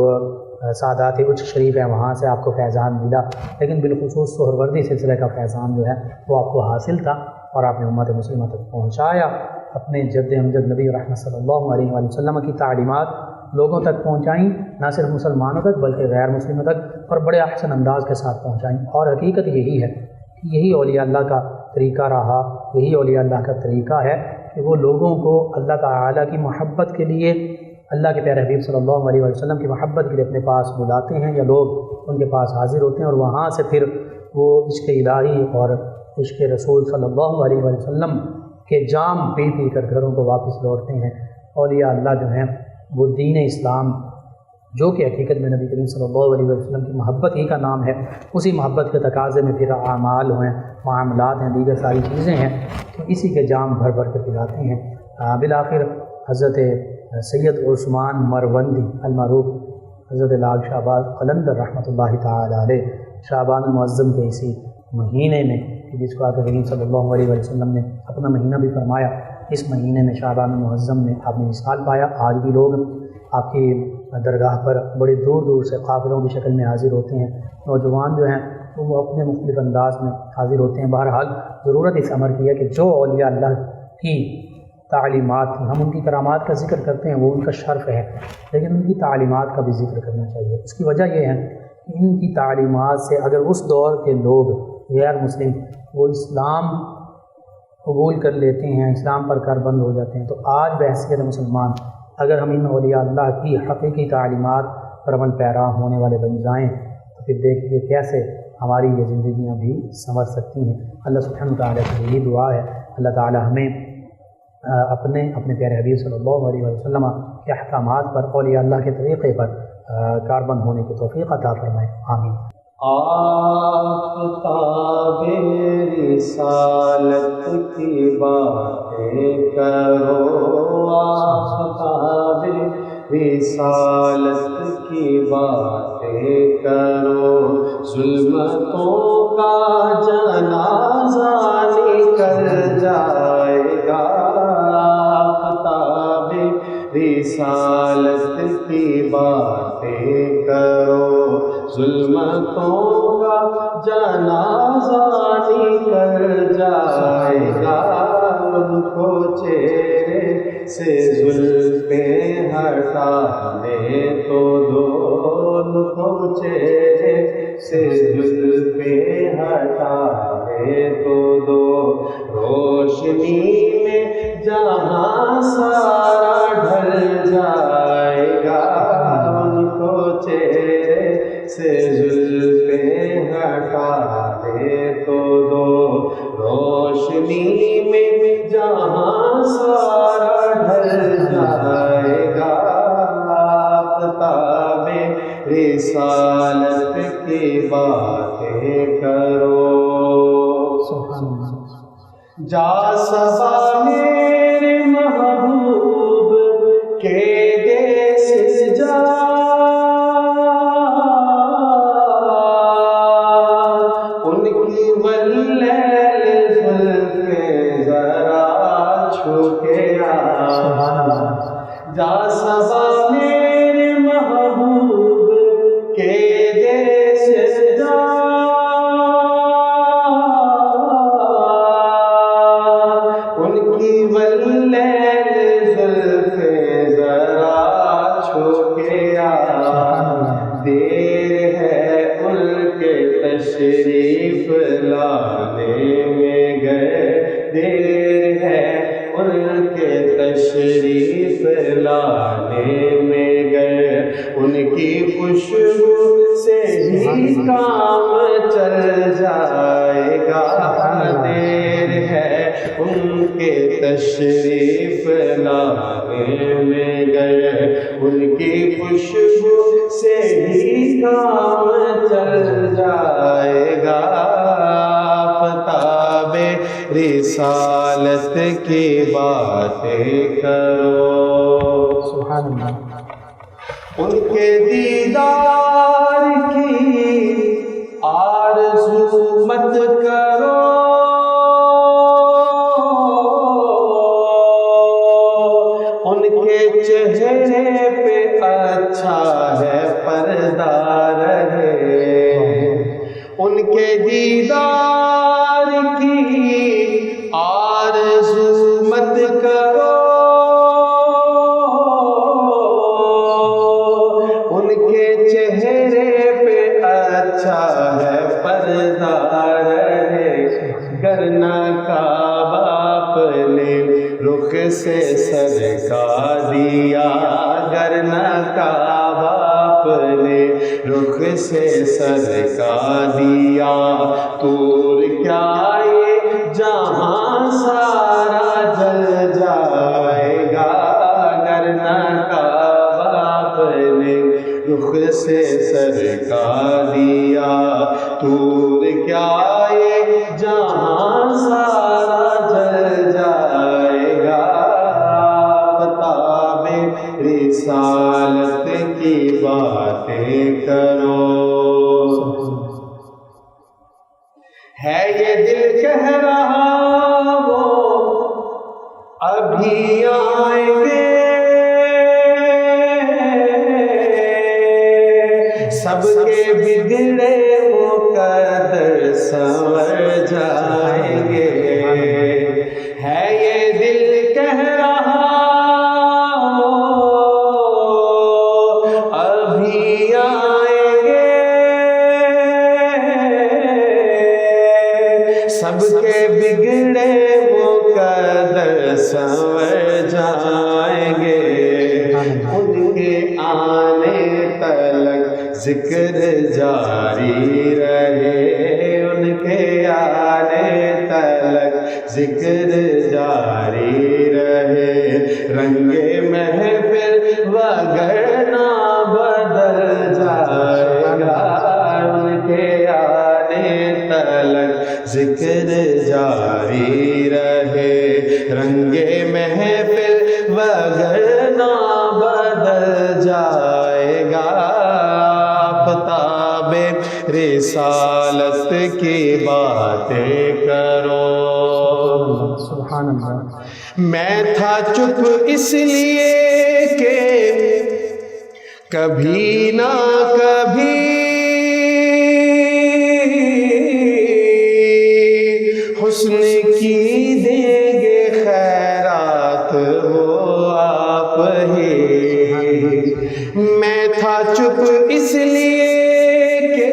سعادات اچ شریف ہے وہاں سے آپ کو فیضان ملا، لیکن بالخصوص سہروردی سلسلے کا فیضان جو ہے وہ آپ کو حاصل تھا اور آپ نے امت مسلمہ تک پہنچایا۔ اپنے جد امجد نبی رحمت صلی اللہ علیہ وآلہ وسلم کی تعلیمات لوگوں تک پہنچائیں، نہ صرف مسلمانوں تک بلکہ غیر مسلموں تک، اور بڑے احسن انداز کے ساتھ پہنچائیں۔ اور حقیقت یہی ہے کہ یہی اولیاء اللہ کا طریقہ رہا، یہی اولیاء اللہ کا طریقہ ہے کہ وہ لوگوں کو اللہ تعالیٰ کی محبت کے لیے، اللہ کے پیارے حبیب صلی اللہ علیہ وسلم کی محبت کے لیے اپنے پاس بلاتے ہیں، یا لوگ ان کے پاس حاضر ہوتے ہیں اور وہاں سے پھر وہ عشق الہی اور عشق رسول صلی اللہ علیہ وسلم کے جام پی پی کر گھروں کو واپس لوٹتے ہیں۔ اولیاء اللہ جو ہیں وہ دین اسلام، جو کہ حقیقت میں نبی کریم صلی اللہ علیہ وسلم کی محبت ہی کا نام ہے، اسی محبت کے تقاضے میں پھر اعمال ہیں، معاملات ہیں، دیگر ساری چیزیں ہیں، تو اسی کے جام بھر بھر کے پلاتے ہیں۔ بالآخر حضرت سید عثمان مروندی المعروف حضرت لال شہباز قلندر رحمۃ اللہ تعالی علیہ شعبان المعظم کے اسی مہینے میں، جس کو آقا کریم صلی اللہ علیہ وسلم نے اپنا مہینہ بھی فرمایا، اس مہینے میں شعبان المعظم میں آپ نے وصال پایا۔ آج بھی لوگ آپ کی درگاہ پر بڑے دور دور سے قافلوں کی شکل میں حاضر ہوتے ہیں، نوجوان جو ہیں وہ اپنے مختلف انداز میں حاضر ہوتے ہیں۔ بہرحال ضرورت اس امر کی ہے کہ جو اولیاء اللہ کی تعلیمات تھیں، ہم ان کی کرامات کا ذکر کرتے ہیں، وہ ان کا شرف ہے، لیکن ان کی تعلیمات کا بھی ذکر کرنا چاہیے۔ اس کی وجہ یہ ہے کہ ان کی تعلیمات سے اگر اس دور کے لوگ غیر مسلم وہ اسلام قبول کر لیتے ہیں، اسلام پر کار بند ہو جاتے ہیں، تو آج بحیثیت مسلمان اگر ہم ان اولیاء اللہ کی حقیقی تعلیمات پر عمل پیرا ہونے والے بن جائیں تو پھر دیکھیے کیسے ہماری یہ زندگیاں بھی سنور سکتی ہیں۔ اللہ سبحانہ وتعالیٰ سے یہی دعا ہے، اللہ تعالیٰ ہمیں اپنے پیارے حبیب صلی اللہ علیہ وسلم کے احکامات پر، اولیاء اللہ کے طریقے پر کاربند ہونے کی توفیق عطا فرمائے، آمین۔ آفتاب رسالت کی باتیں کرو، آفتاب رسالت کی باتیں کرو، ظلمتوں کا جنازہ نکل جائے گا، آفتاب رسالت کی باتیں کرو، ظلمتوں کا جنازہ نکل جائے گا، ان کو چہرے سے زلفیں ہٹانے تو دو، ان کو چہرے سے زلفیں ہٹانے تو دو، روشنی میں جہاں سارا ڈھل جائے گا، ان کو چہرے سے زلفیں ہٹانے تو دو، روشنی میں جہاں سارا ڈھل جائے گا، آفتاب رسالت کی باتیں کرو۔ جا صبا میرے محبوب کے دیس جا، ان کی واللیل زلفیں ذرا چھو کے آ، جا صبا میرے محبوب کے دیس جا، دیر ہے ان کے تشریف لانے میں گر دیر ہے، ان کے تشریف لانے میں گر ان کی خوشبو سے ہی کام چل جائے گا، دیر ہے ان کے تشریف لانے میں گر ان کی خوشبو سے ہی کام چل جائے گا، آفتاب رسالت کی باتیں کرو، سبحان اللہ۔ ان کے دیدار کی آرزو مت کرو، ان کے چہرے پہ اچھا ہے پردہ رہے، ان کے دیدار کی آرزو مت کرو، ان کے چہرے پہ اچھا ہے پردہ رہے، گرنا کعبہ اپنے رخ سے سرکا دیا، گرنا کعبہ اپنے رخ سے سرکا دیا، طور کیا یہ جہاں سارا جل جائے گا، گرنا کعبہ اپنے رخ سے سرکا دیا، طور کیا یہ جہاں سارا جل جائے گا، آفتاب رسالت کی باتیں کرو، ہے یہ دل کہہ رہا وہ ابھی آئیں گے، سب کے بگڑے مقدر سنور جائیں گے، ہے یہ دل کہہ رہا ابھی آئیں گے، سب کے بگڑے مقدر سنور جائیں گے، ان کے آنے تلک ذکر جاری رہے، ان کے آنے تلک ذکر جاری رہے، رنگ محفل وگرنا بدل جائے گا، ان کے آنے تلک ذکر جاری رہے، رنگ محفل وگرنا بدل جائے گا، آفتاب رسالت کی باتیں کرو، سبحان اللہ۔ میں تھا چپ اس لیے کہ کبھی نہ کبھی حسن کی دیں گے خیرات وہ آپ ہی، میں تھا چپ اس لیے کہ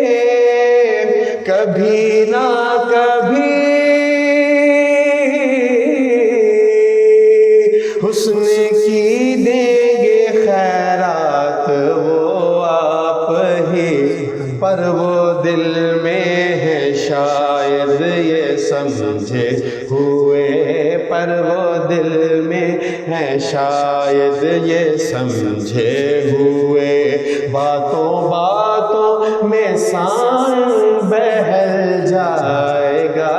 کبھی نہ کبھی حسن کی دیں گے خیرات وہ آپ ہی، پر وہ دل میں ہے شاید یہ سمجھے ہوئے، پر وہ دل میں ہے شاید یہ سمجھے ہوئے، باتوں باتوں میں سائیں بہل جائے گا،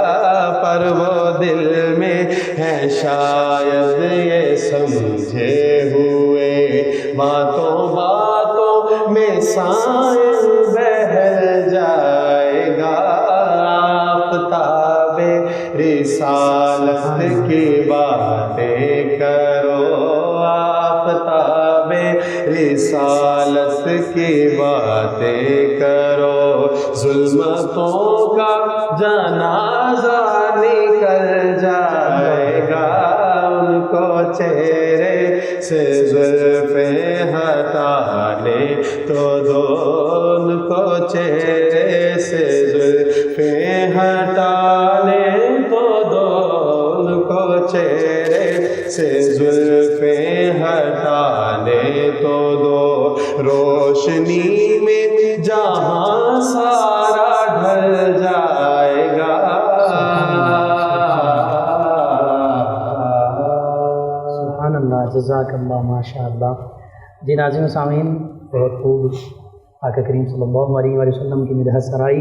پر وہ دل میں ہے شاید یہ سمجھے ہوئے، باتوں باتوں میں سائیں بہل جائے گا، آفتاب رسالت کی باتیں کرو، آفتاب رسالت کی باتیں کرو، ظلمتوں کا جنازہ نکل جائے گا، ان کو چہرے سے زلفیں ہٹا لے تو دو، ان کو چہرے سے زلفیں میں جہاں سارا ڈھل جائے گا۔ سبحان اللہ، جزاک اللہ، ماشاء اللہ۔ جی ناظرین و سامعین، بہت خوب آقا کریم صلی اللہ علیہ وسلم کی مدح سرائی۔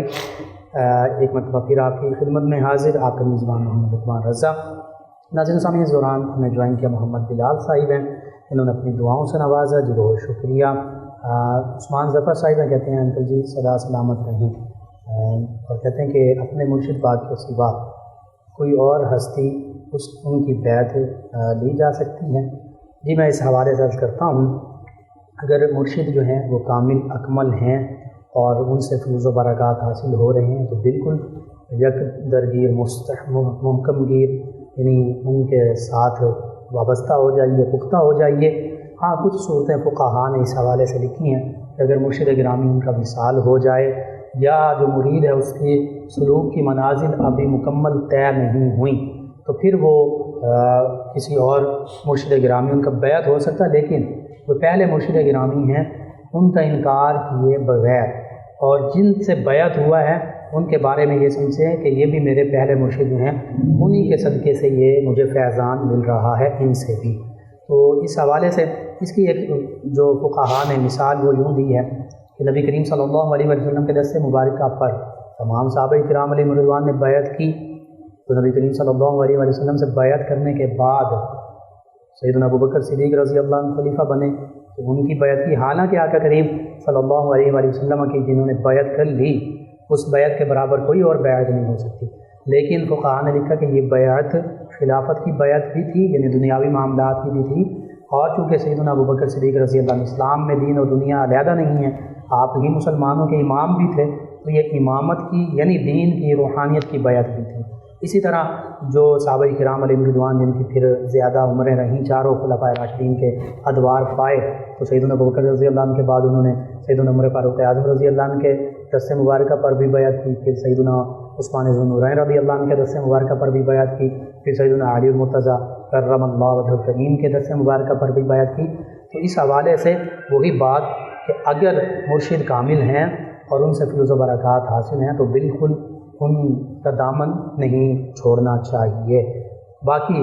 ایک مرتبہ پھر آپ کی خدمت میں حاضر، آپ کا میزبان محمد اقبال رضا۔ ناظرین و سامعین، اس دوران ہمیں جوائن کیا محمد بلال صاحب ہیں، انہوں نے اپنی دعاؤں سے نوازا، جی بہت شکریہ۔ عثمان ظفر صاحب ہیں، کہتے ہیں انکل جی سدا سلامت رہیں، اور کہتے ہیں کہ اپنے مرشد پاک کے سوا کوئی اور ہستی ان کی بیعت لی جا سکتی ہے؟ جی میں اس حوالے سے عرض کرتا ہوں، اگر مرشد جو ہیں وہ کامل اکمل ہیں اور ان سے فیض و برکات حاصل ہو رہے ہیں تو بالکل یک درگیر محکم گیر، یعنی ان کے ساتھ وابستہ ہو جائیے، پختہ ہو جائیے۔ ہاں کچھ صورتیں فقہا نے اس حوالے سے لکھی ہیں کہ اگر مرشد گرامی ان کا وصال ہو جائے یا جو مرید ہے اس کے سلوک کی منازل ابھی مکمل طے نہیں ہوئیں تو پھر وہ کسی اور مرشد گرامی ان کا بیعت ہو سکتا ہے، لیکن جو پہلے مرشد گرامی ہیں ان کا انکار کیے بغیر اور جن سے بیعت ہوا ہے ان کے بارے میں یہ سمجھیں کہ یہ بھی میرے پہلے مرشد جو ہیں انہی کے صدقے سے یہ مجھے فیضان مل رہا ہے، ان سے بھی۔ تو اس حوالے سے اس کی ایک جو فقہا نے مثال وہ یوں دی ہے کہ نبی کریم صلی اللہ علیہ وسلم کے دست مبارکہ پر تمام صحابہ کرام علیہ رضوان نے بیعت کی، تو نبی کریم صلی اللہ علیہ وسلم سے بیعت کرنے کے بعد سیدنا ابوبکر صدیق رضی اللہ عنہ خلیفہ بنے تو ان کی بیعت کی، حالانکہ آقا کریم صلی اللہ علیہ وسلم کی جنہوں نے بیعت کر لی اس بیعت کے برابر کوئی اور بیعت نہیں ہو سکتی، لیکن فقہا نے لکھا کہ یہ بیعت خلافت کی بیعت بھی تھی، یعنی دنیاوی معاملات کی بھی تھی، اور چونکہ سیدنا ابوبکر صدیق رضی اللہ عنہ اسلام میں دین اور دنیا علیحدہ نہیں ہے، آپ ہی مسلمانوں کے امام بھی تھے، تو یہ امامت کی یعنی دین کی روحانیت کی بیعت بھی تھی۔ اسی طرح جو صحابہ کرام علیہ رضوان جن کی پھر زیادہ عمریں رہیں، چاروں خلفائے راشدین کے ادوار پائے، تو سیدنا ابوبکر رضی اللہ عنہ کے بعد انہوں نے سیدنا عمر فاروق اعظم رضی اللہ عنہ کے دست مبارکہ پر بھی بیعت کی، پھر سیدنا عثمان ذو النورین رضی اللہ عنہ کے دست مبارکہ پر بھی بیعت کی، پھر سیدنا علی المرتضیٰ کرم اللہ وجہہ الکریم کے دست مبارکہ پر بھی بیعت کی۔ تو اس حوالے سے وہی بات کہ اگر مرشد کامل ہیں اور ان سے فیض و برکات حاصل ہیں تو بالکل ان کا دامن نہیں چھوڑنا چاہیے۔ باقی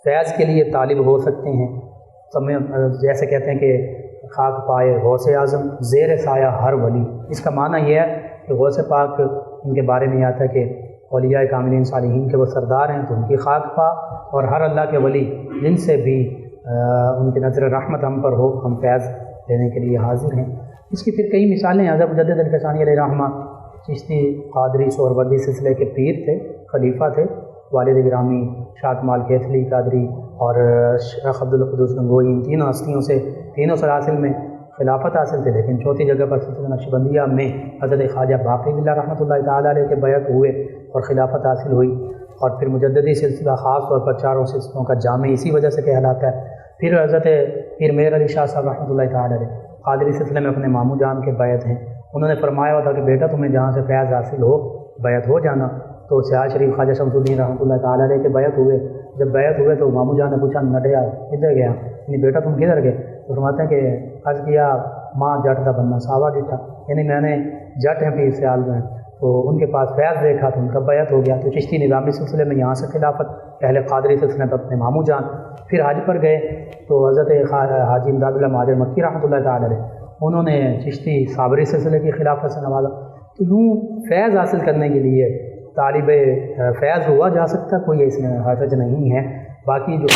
فیض کے لیے طالب ہو سکتے ہیں، جیسے کہتے ہیں کہ خاک پائے غوث اعظم زیر سایہ ہر ولی، اس کا معنی یہ ہے کہ غوث پاک ان کے بارے میں آتا ہے کہ اولیاء کاملین صالحین کے وہ سردار ہیں تو ان کی خاک پا، اور ہر اللہ کے ولی جن سے بھی ان کی نظر رحمت ہم پر ہو، ہم فیض لینے کے لیے حاضر ہیں۔ اس کی پھر کئی مثالیں ہیں۔ حضرت مجدد الفسانی علیہ رحمہ چشتی قادری سہروردی سلسلے کے پیر تھے، خلیفہ تھے، والد گرامی شاہ کمال کیتھلی قادری اور شیخ عبدالقدوس گنگوئی، ان تینوں ہستیوں سے تینوں سلاسل میں خلافت حاصل تھے، لیکن چوتھی جگہ پر سلسلہ نقشبندیہ میں حضرت خواجہ باقی باللہ رحمۃ اللہ تعالیٰ علیہ کے بیعت ہوئے اور خلافت حاصل ہوئی، اور پھر مجددی سلسلہ خاص طور پر چاروں سلسلوں کا جامع اسی وجہ سے کہلاتا ہے۔ پھر حضرت پیر میر علی شاہ صاحب رحمۃ اللہ تعالیٰ علیہ قادری سلسلے میں اپنے ماموں جان کے بیعت ہیں، انہوں نے فرمایا ہوا تھا کہ بیٹا تمہیں جہاں سے فیض حاصل ہو بیعت ہو جانا، تو سیاح شریف خواجہ شمس الدین رحمۃ اللہ تعالیٰ علیہ کے بیعت ہوئے۔ جب بیعت ہوئے تو ماموں جان نے پوچھا نٹیا کدھر گیا، یعنی بیٹا تم کدھر گئے؟ تو فرماتے ہیں کہ عرض کیا ماں جٹ کا بننا ساوا ڈٹھا، یعنی میں نے جٹ ہیں پیر سیال میں، تو ان کے پاس فیض دیکھا تو ان کا بیعت ہو گیا۔ تو چشتی نظامی سلسلے میں یہاں سے خلافت، پہلے قادری سلسلے میں اپنے ماموں جان، پھر حج پر گئے تو حضرت حاجی امداد اللہ مہاجر مکی رحمۃ اللہ تعالیٰ علیہ انہوں نے چشتی صابری سلسلے کی خلافت سے نوازا۔ تو یوں فیض حاصل کرنے کے لیے طالب فیض ہوا جا سکتا، کوئی اس میں حرج نہیں ہے۔ باقی جو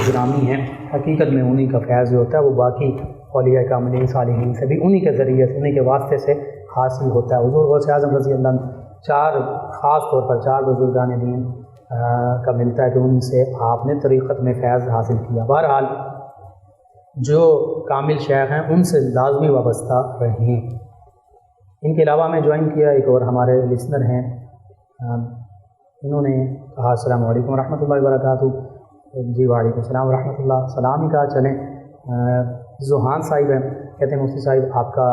گرامی ہیں حقیقت میں انہی کا فیض جو ہوتا ہے وہ باقی اولیاء کاملین صالحین سے بھی انہی کے ذریعے سے، انہی کے واسطے سے حاصل ہوتا ہے۔ حضور غوث اعظم رضی اللہ عنہ چار خاص طور پر چار بزرگان دین کا ملتا ہے کہ ان سے آپ نے طریقت میں فیض حاصل کیا۔ بہرحال جو کامل شیخ ہیں ان سے لازمی وابستہ رہیں۔ ان کے علاوہ میں جوائن کیا ایک اور ہمارے لسنر ہیں، انہوں نے کہا السلام علیکم ورحمۃ اللہ وبرکاتہ۔ جی وعلیکم السلام ورحمۃ اللہ، سلام ہی کہا چلیں۔ زوہان صاحب ہیں، کہتے ہیں مفتی صاحب آپ کا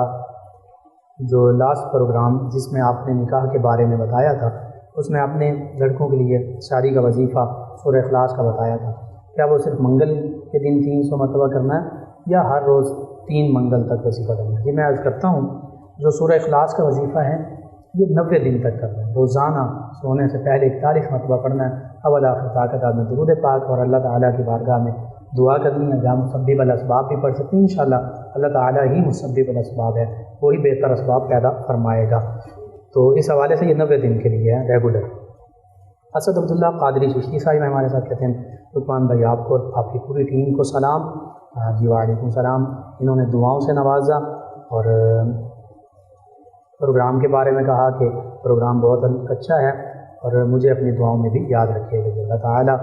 جو لاسٹ پروگرام جس میں آپ نے نکاح کے بارے میں بتایا تھا اس میں آپ نے لڑکوں کے لیے شادی کا وظیفہ سورہ اخلاص کا بتایا تھا، کیا وہ صرف منگل کے دن 300 مرتبہ کرنا ہے یا ہر روز 3 منگل تک وظیفہ کرنا ہے۔ جی میں عرض کرتا ہوں جو سورہ اخلاص کا وظیفہ ہے یہ 90 دن تک کرنا ہے، روزانہ سونے سے پہلے 41 مرتبہ پڑھنا ہے، اول آخر طاقت آدمی درود پاک اور اللہ تعالیٰ کی بارگاہ میں دعا کرنی ہے، جہاں مسبب الاسباب بھی پڑھ سکتے ہیں انشاءاللہ اللہ تعالیٰ ہی مسبب الاسباب ہے، وہی بہتر اسباب پیدا فرمائے گا۔ تو اس حوالے سے یہ 90 دن کے لیے ہے ریگولر۔ اسد عبداللہ قادری چشتی صاحب ہمارے ساتھ کہتے ہیں لقمان بھائی آپ کو اور آپ کی پوری ٹیم کو سلام۔ جی وعلیکم السلام۔ انہوں نے دعاؤں سے نوازا اور پروگرام کے بارے میں کہا کہ پروگرام بہت اچھا ہے اور مجھے اپنی دعاؤں میں بھی یاد رکھیے گا۔ اللہ تعالیٰ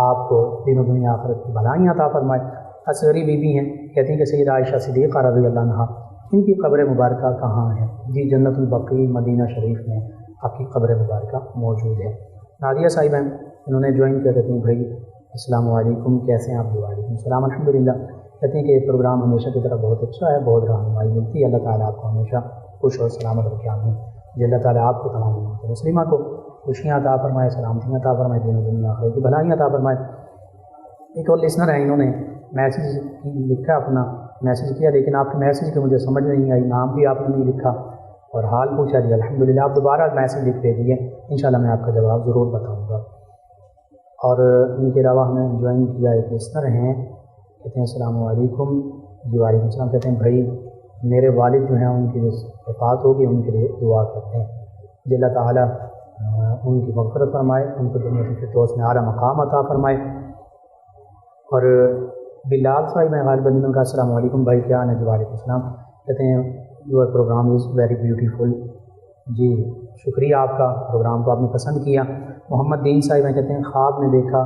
آپ کو دین و دنیا آخرت کی بھلائیاں عطا فرمائے۔ اصغری بی بی ہیں، کہتی ہیں کہ سیدہ عائشہ صدیقہ رضی اللہ عنہا ان کی قبر مبارکہ کہاں ہے؟ جی جنت البقیع مدینہ شریف میں آپ کی قبر مبارکہ موجود ہے۔ نادیہ صاحب ہیں، انہوں نے جوائن کیا، کہتی ہیں بھائی السلام علیکم، کیسے ہیں آپ؟ جی وعلیکم السلام الحمدللہ۔ کہتے ہیں کہ یہ پروگرام ہمیشہ کی طرح بہت اچھا ہے، بہت رہنمائی ملتی ہے، اللہ تعالیٰ آپ کو ہمیشہ خوش اور سلامت رکھے آمین۔ جی اللہ تعالیٰ آپ کو تمام امت مسلمہ کو خوشیاں عطا فرمائے، سلامتیاں عطا فرمائے، دین و دنیا آخرت کی بھلائیاں عطا فرمائے۔ ایک اور لسنر ہیں، انہوں نے میسیج لکھا، اپنا میسیج کیا، لیکن آپ کے میسیج کی مجھے سمجھ نہیں آئی، نام بھی آپ نے نہیں لکھا اور حال پوچھا۔ جی الحمدللہ، آپ دوبارہ میسیج لکھ بھیجیے، انشاءاللہ میں آپ کا جواب ضرور بتاؤں گا۔ اور ان کے علاوہ ہمیں جوائن کیا ایک لسنر ہیں، کہتے ہیں السلام علیکم۔ جی وعلیکم السلام۔ کہتے ہیں بھائی میرے والد جو ہیں ان کی وفات ہوگی، ان کے لیے دعا کرتے ہیں۔ جی اللہ تعالیٰ ان کی مغفرت فرمائے، ان کو جنت الفردوس میں اعلیٰ مقام عطا فرمائے۔ اور بلال صاحب میں غالباً ان کا السلام علیکم بھائی کیا ہے؟ جی وعلیکم السلام۔ کہتے ہیں your programme is very beautiful. جی شکریہ، آپ کا پروگرام کو آپ نے پسند کیا۔ محمد دین صاحب ہیں، کہتے ہیں خواب میں دیکھا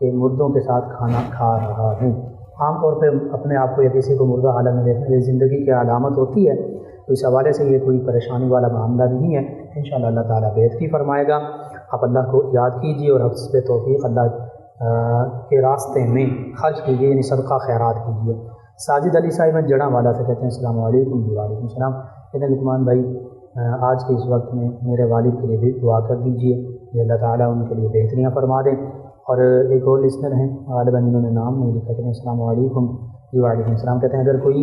کہ مردوں کے ساتھ کھانا کھا رہا ہوں۔ عام طور پہ اپنے آپ کو یا کسی کو مردہ حالت میں دیکھنا یہ زندگی کی علامت ہوتی ہے، تو اس حوالے سے یہ کوئی پریشانی والا معاملہ نہیں ہے، انشاءاللہ اللہ تعالیٰ بہتری فرمائے گا۔ آپ اللہ کو یاد کیجیے اور حسب توفیق اللہ کے راستے میں خرچ کیجیے، یعنی صدقہ خیرات کیجیے۔ ساجد علی صاحب جڑاں والا سے کہتے ہیں السلام علیکم۔ جی وعلیکم السلام۔ کہتے ہیں لقمان بھائی آج کے اس وقت میں میرے والد کے لیے بھی دعا کر دیجیے، یہ اللہ تعالیٰ ان کے لیے بہتریاں فرما دیں۔ اور ایک اور لسنر ہیں، غالباً انہوں نے نام نہیں لکھا، کہتے ہیں السلام علیکم۔ جی وعلیکم السلام۔ کہتے ہیں اگر کوئی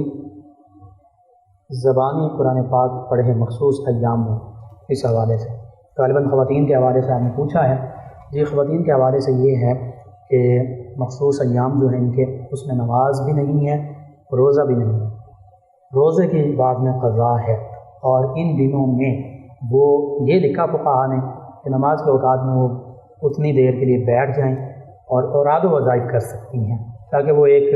زبانی قرآن پاک پڑھے مخصوص ایام میں، اس حوالے سے غالباً خواتین کے حوالے سے آپ نے پوچھا ہے۔ جی خواتین کے حوالے سے یہ ہے کہ مخصوص ایام جو ہیں ان کے، اس میں نماز بھی نہیں ہے، روزہ بھی نہیں ہے، روزے کی بعد میں قضا ہے، اور ان دنوں میں وہ یہ لکھا فقہا نے کہ نماز کے اوقات میں وہ اتنی دیر کے لیے بیٹھ جائیں اور اوراد و وظائف کر سکتی ہیں، تاکہ وہ ایک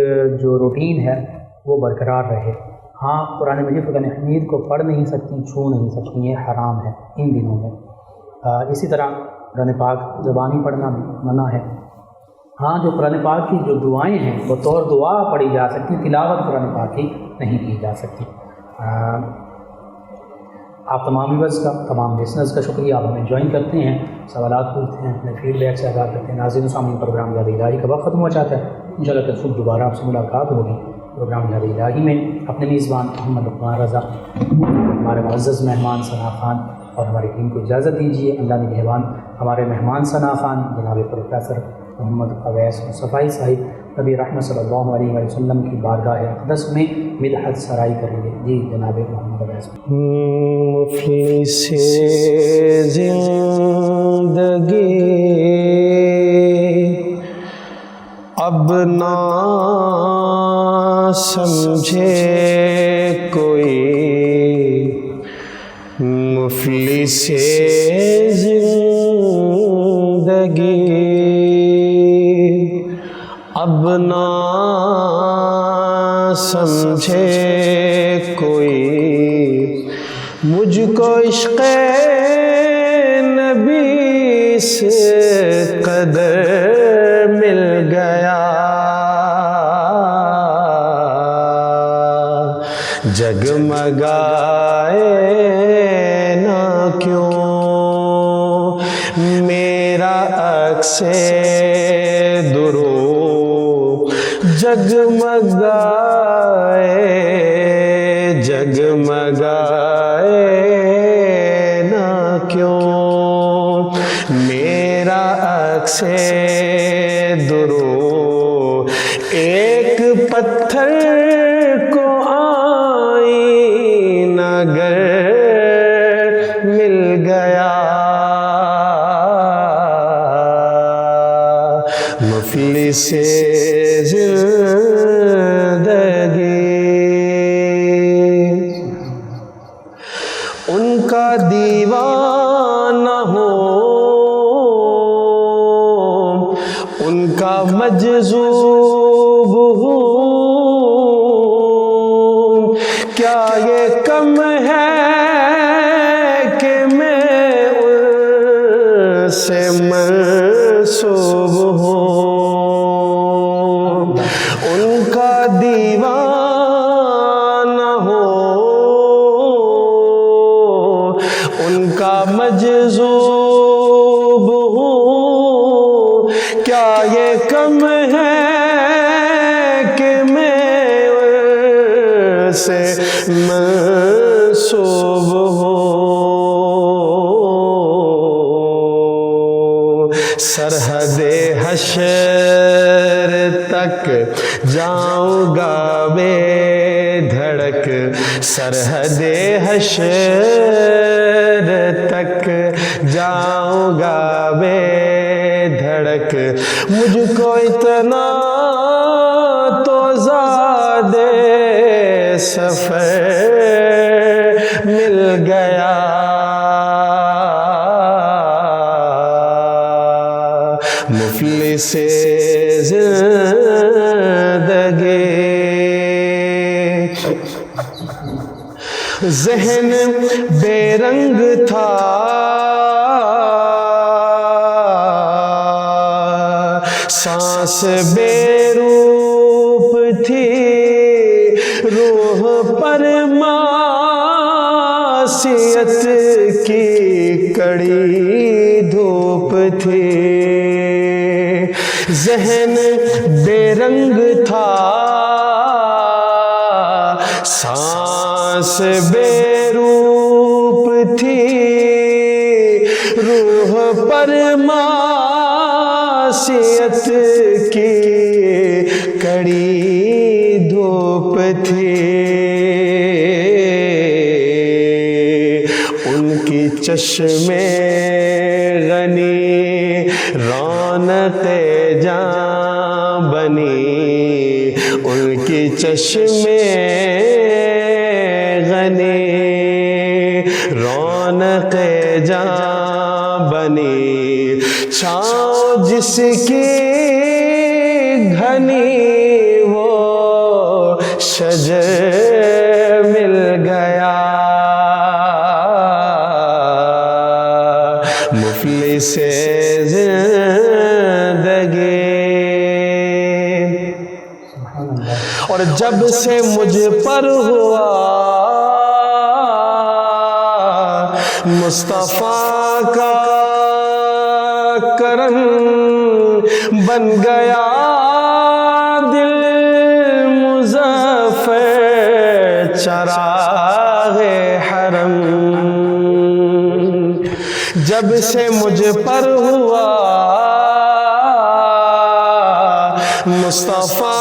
جو روٹین ہے وہ برقرار رہے۔ ہاں قرآن مجید فقہ حمید کو پڑھ نہیں سکتی، چھو نہیں سکتی، یہ حرام ہے ان دنوں میں۔ اسی طرح قرآن پاک زبانی پڑھنا منع ہے۔ ہاں جو قرآن پاک کی جو دعائیں ہیں وہ طور دعا پڑھی جا سکتی، تلاوت قرآن پاک کی نہیں کی جا سکتی۔ آپ تمام ویورز کا، تمام لسنرز کا شکریہ، آپ ہمیں جوائن کرتے ہیں، سوالات پوچھتے ہیں، اپنے فیڈ بیک سے آگاہ کرتے ہیں۔ ناظرین سامعین پروگرام یاد الہی کا وقت ختم ہو جاتا ہے، انشاءاللہ کل صبح دوبارہ آپ سے ملاقات ہوگی پروگرام یاد الہی میں۔ اپنے میزبان محمد لقمان رضا، ہمارے معزز مہمان ثنا خان اور ہماری ٹیم کو اجازت دیجیے۔ اللہ نے مہربان ہمارے مہمان ثنا خان جناب پروفیسر محمد اویس مصطفی صاحب نبی رحمت صلی اللہ علیہ وسلم کی بارگاہ اقدس میں مدحت سرائی کریں گے۔ جی جناب محمد اویس۔ مفلس زندگی اب نہ سمجھے کوئی، مفلس زندگی اب نہ سمجھے کوئی، مجھ کو عشق نبی سے قدر مل گیا، جگمگائے نہ کیوں میرا عکس درو، جگمگائے نہ کیوں میرا عکس درو، ایک پتھر کو سے زندگی، ان کا دیوانہ ہو، ان کا مجذوب ہو، کیا یہ کم ہے کہ میں ان سے منسوب ہوں، ان کا دیوانہ ہو، ان کا مجذوب ہوں، کیا یہ کم ہے کہ میں ان سے منسوب ہوں، سرحد حشر تک جاؤں گا بے دھڑک، سرحد حشر تک جاؤں گا بے دھڑک، مجھ کو اتنا تو زیادہ سفر مل گیا، مفلس زندگی، ذہن بے رنگ تھا، سانس بے روپ تھی، روح پر معصیت کی کڑی دھوپ تھی، ذہن بے رنگ تھا، سانس بے روپ تھی، روح پر معصیت کی کڑی دھوپ تھی، ان کی چشمے غنی رونق جاں بنی، ان کی چشمے غنی رونق جاں بنی، چھاؤں جس کی گھنی وہ شجر مل گیا، مفلس زندگی، اور جب سے مجھ پر ہوا مصطفیٰ کا کرم، بن گیا دل مظفر چراغ حرم، جب سے مجھ پر ہوا مصطفیٰ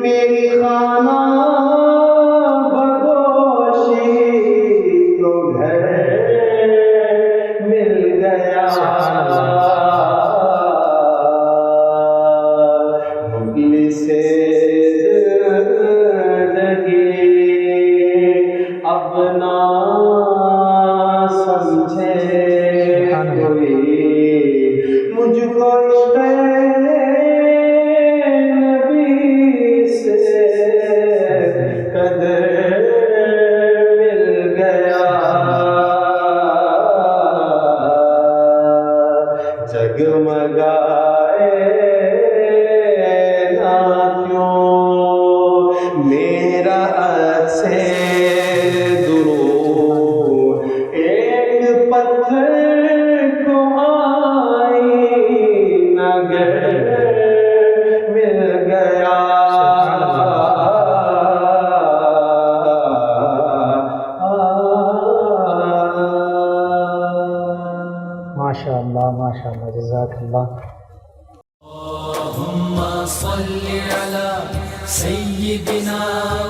میری خانہ سے ماشاء اللہ جزاک اللہ. اللهم صل على سيدنا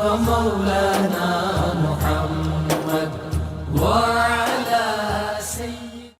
ومولانا محمد